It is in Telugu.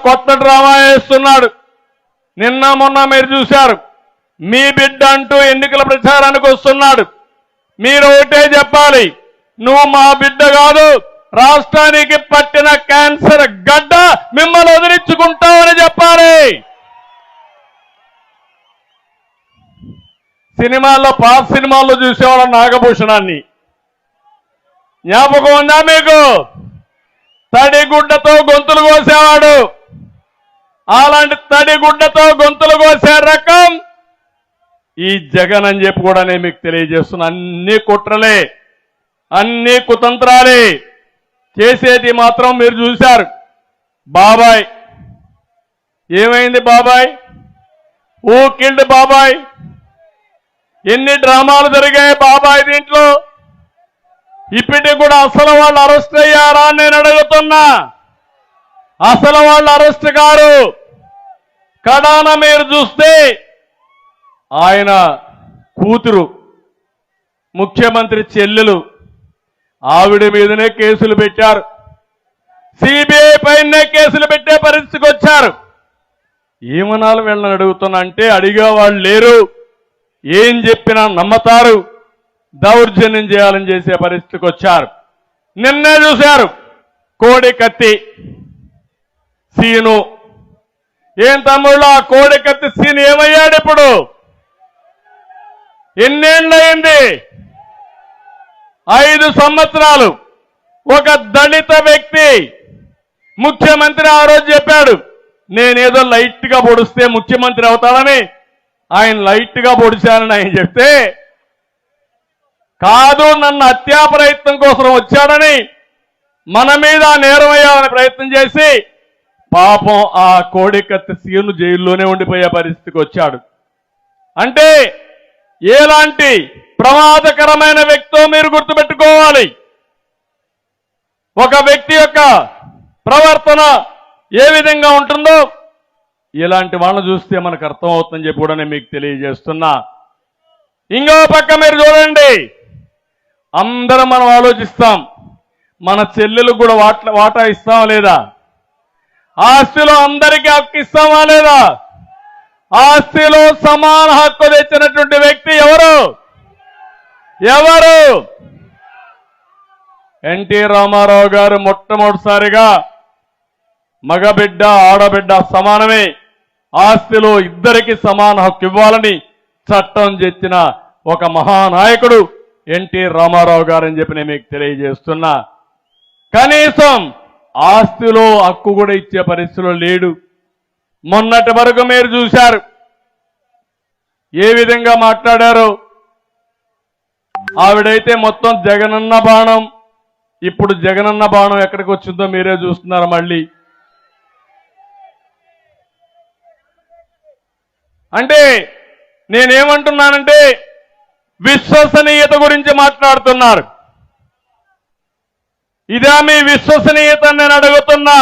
కొత్త డ్రామా వేస్తున్నాడు. నిన్న మొన్న మీరు చూశారు. మీ బిడ్డ అంటూ ఎన్నికల ప్రచారానికి వస్తున్నాడు. మీరు ఒకటే చెప్పాలి, నువ్వు మా బిడ్డ కాదు, రాష్ట్రానికి పట్టిన క్యాన్సర్ గడ్డ, మిమ్మల్ని వదిలించుకుంటామని చెప్పాలి. సినిమాల్లో పాత సినిమాల్లో చూసేవాళ్ళ నాగభూషణాన్ని జ్ఞాపకం ఉందా మీకు? తడిగుడ్డతో గొంతులు కోసేవాడు. అలాంటి తడిగుడ్డతో గొంతులు కోసే రకం ఈ జగన్ అని చెప్పి కూడా నేను మీకు తెలియజేస్తున్నా. అన్ని కుట్రలే, అన్ని కుతంత్రాలే, చేసేది మాత్రం మీరు చూశారు. బాబాయ్ ఏమైంది? బాబాయ్ ఊ కిల్డ్ బాబాయ్. ఎన్ని డ్రామాలు జరిగాయి బాబాయ్ దీంట్లో. ఇప్పటికి కూడా అసలు వాళ్ళు అరెస్ట్ అయ్యారా అని నేను అడుగుతున్నా. అసలు వాళ్ళు అరెస్ట్ కారు. కడాన మీరు చూస్తే ఆయన కూతురు, ముఖ్యమంత్రి చెల్లెలు, ఆవిడ మీదనే కేసులు పెట్టారు. సిబిఐ పైనే కేసులు పెట్టే పరిస్థితికి వచ్చారు. ఏమనాలి వీళ్ళని అడుగుతున్నా అంటే, అడిగేవాళ్ళు లేరు, ఏం చెప్పినా నమ్మతారు, దౌర్జన్యం చేయాలని చేసే పరిస్థితికి వచ్చారు. నిన్నే చూశారు కోడి కత్తి సీను. ఏం తమ్ముళ్ళు, ఆ కోడి కత్తి సీను ఏమయ్యాడు ఇప్పుడు? ఎన్నేళ్ళయింది? 5 సంవత్సరాలు. ఒక దళిత వ్యక్తి ముఖ్యమంత్రి ఆ రోజు చెప్పాడు, నేనేదో లైట్ గా పొడిస్తే ముఖ్యమంత్రి అవుతాడని. ఆయన లైట్ గా పొడిచానని ఆయన చెప్తే, కాదు నన్ను హత్యా ప్రయత్నం కోసం వచ్చాడని మన మీద నేరం వేయాలని ప్రయత్నం చేసి పాపం ఆ కోడికత్తి సీను జైల్లోనే ఉండిపోయే పరిస్థితికి వచ్చాడు. అంటే ఎలాంటి ప్రమాదకరమైన వ్యక్తో మీరు గుర్తుపెట్టుకోవాలి. ఒక వ్యక్తి యొక్క ప్రవర్తన ఏ విధంగా ఉంటుందో ఇలాంటి వాళ్ళని చూస్తే మనకు అర్థమవుతుందని చెప్పి కూడా నేను మీకు తెలియజేస్తున్నా. ఇంకో పక్క మీరు చూడండి, అందరం మనం ఆలోచిస్తాం, మన చెల్లెలకు కూడా వాటా ఇస్తామా లేదా? ఆస్తిలో అందరికీ హక్కు ఇస్తామా లేదా? ఆస్తిలో సమాన హక్కు తెచ్చినటువంటి వ్యక్తి ఎవరు? ఎన్టీ రామారావు గారు మొట్టమొదటిసారిగా మగబిడ్డ ఆడబిడ్డ సమానమే, ఆస్తిలో ఇద్దరికి సమాన హక్కు ఇవ్వాలని చట్టం తెచ్చిన ఒక మహానాయకుడు ఎన్టీ రామారావు గారని చెప్పి నేను మీకు తెలియజేస్తున్నా. కనీసం ఆస్తిలో హక్కు కూడా ఇచ్చే పరిస్థితిలో లేడు. మొన్నటి వరకు మీరు చూశారు ఏ విధంగా మాట్లాడారో. ఆవిడైతే మొత్తం జగనన్న బాణం. ఇప్పుడు జగనన్న బాణం ఎక్కడికి వచ్చిందో మీరే చూస్తున్నారు. మళ్ళీ అంటే నేనేమంటున్నానంటే, విశ్వసనీయత గురించి మాట్లాడుతున్నారు. ఇదా మీ విశ్వసనీయత నేను అడుగుతున్నా.